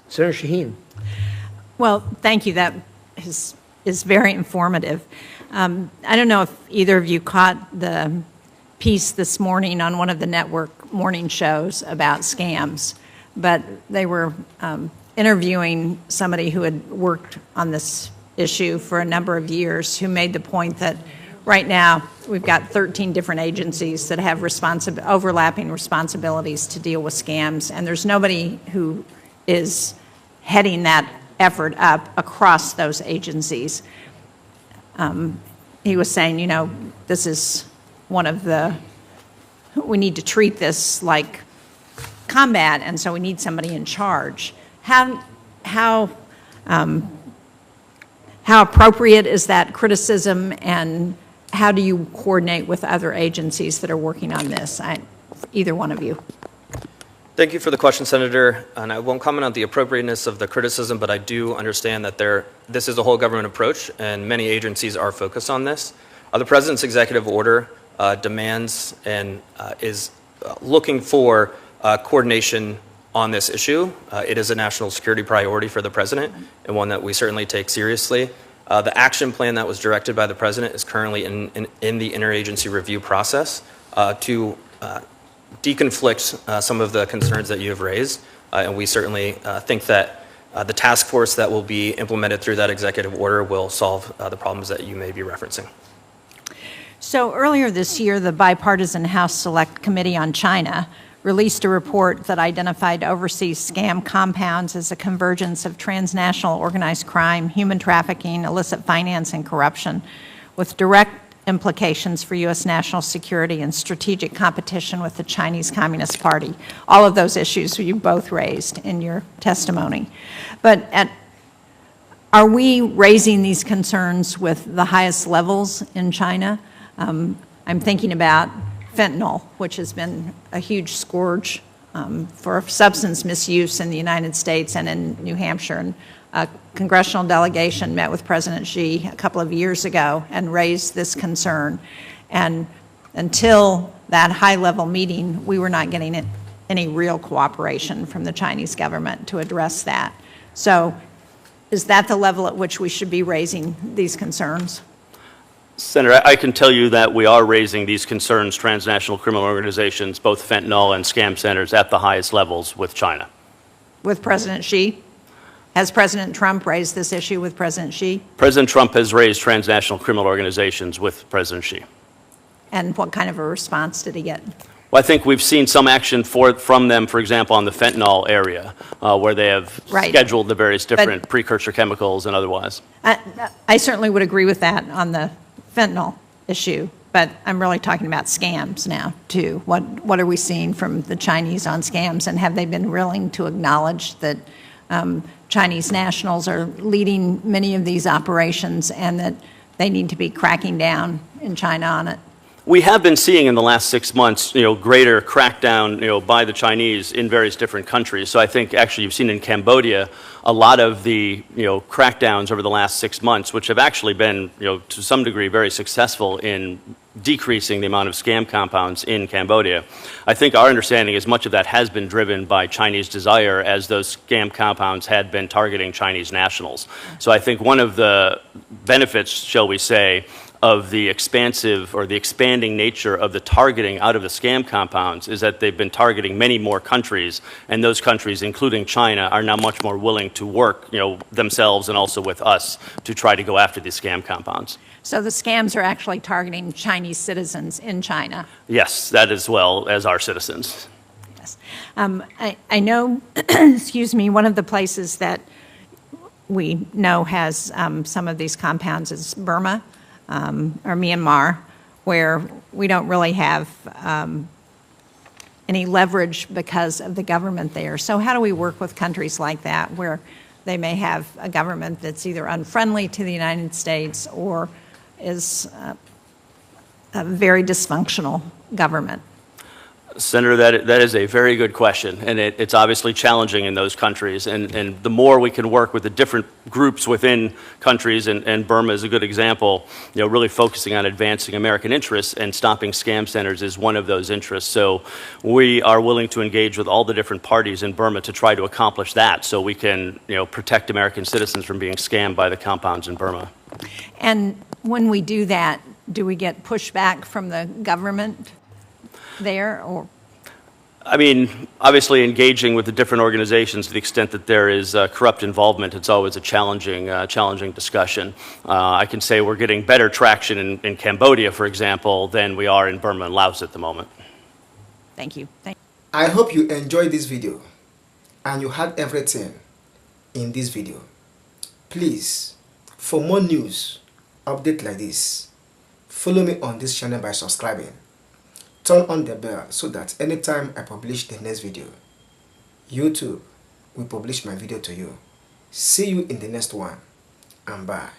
Senator Shaheen. Well, thank you. That is very informative. I don't know if either of you caught the piece this morning on one of the network morning shows about scams, but they were interviewing somebody who had worked on this issue for a number of years, who made the point that right now we've got 13 different agencies that have overlapping responsibilities to deal with scams, and there's nobody who is heading that effort up across those agencies. He was saying, you know, this is one of the, we need to treat this like combat, and so we need somebody in charge. How appropriate is that criticism, and how do you coordinate with other agencies that are working on this? Either one of you. Thank you for the question, Senator. And I won't comment on the appropriateness of the criticism, but I do understand that this is a whole government approach, and many agencies are focused on this. The President's executive order demands and is looking for coordination on this issue. It is a national security priority for the President, and one that we certainly take seriously. The action plan that was directed by the President is currently in the interagency review process to deconflict some of the concerns that you have raised, and we certainly think that the task force that will be implemented through that executive order will solve the problems that you may be referencing. So earlier this year, the Bipartisan House Select Committee on China released a report that identified overseas scam compounds as a convergence of transnational organized crime, human trafficking, illicit finance, and corruption, with direct implications for U.S. national security and strategic competition with the Chinese Communist Party. All of those issues you both raised in your testimony. But are we raising these concerns with the highest levels in China? I'm thinking about fentanyl, which has been a huge scourge for substance misuse in the United States and in New Hampshire. And a congressional delegation met with President Xi a couple of years ago and raised this concern. And until that high-level meeting, we were not getting any real cooperation from the Chinese government to address that. So is that the level at which we should be raising these concerns? Senator, I can tell you that we are raising these concerns, transnational criminal organizations, both fentanyl and scam centers, at the highest levels with China. With President Xi? Has President Trump raised this issue with President Xi? President Trump has raised transnational criminal organizations with President Xi. And what kind of a response did he get? Well, I think we've seen some action from them, for example, on the fentanyl area, where they have scheduled the various different precursor chemicals and otherwise. I certainly would agree with that on the fentanyl issue, but I'm really talking about scams now, too. What are we seeing from the Chinese on scams, and have they been willing to acknowledge that Chinese nationals are leading many of these operations and that they need to be cracking down in China on it? We have been seeing in the last 6 months, greater crackdown, by the Chinese in various different countries. So I think actually you've seen in Cambodia a lot of the, crackdowns over the last 6 months, which have actually been, to some degree very successful in decreasing the amount of scam compounds in Cambodia. I think our understanding is much of that has been driven by Chinese desire, as those scam compounds had been targeting Chinese nationals. So I think one of the benefits, shall we say, of the expansive or the expanding nature of the targeting out of the scam compounds is that they've been targeting many more countries, and those countries, including China, are now much more willing to work, themselves and also with us to try to go after these scam compounds. So the scams are actually targeting Chinese citizens in China? Yes, that as well as our citizens. Yes. I know, excuse me, one of the places that we know has some of these compounds is Burma. Or Myanmar, where we don't really have any leverage because of the government there. So how do we work with countries like that, where they may have a government that's either unfriendly to the United States or is a very dysfunctional government? Senator, that is a very good question, and it's obviously challenging in those countries. And the more we can work with the different groups within countries, and Burma is a good example, really focusing on advancing American interests and stopping scam centers is one of those interests. So we are willing to engage with all the different parties in Burma to try to accomplish that, so we can, protect American citizens from being scammed by the compounds in Burma. And when we do that, do we get pushback from the government there, or? I mean, obviously engaging with the different organizations to the extent that there is corrupt involvement, it's always a challenging discussion. I can say we're getting better traction in Cambodia, for example, than we are in Burma and Laos at the moment. Thank you. I hope you enjoyed this video and you had everything in this video. Please, for more news, update like this, follow me on this channel by subscribing. Turn on the bell so that anytime I publish the next video, YouTube will publish my video to you. See you in the next one, and bye.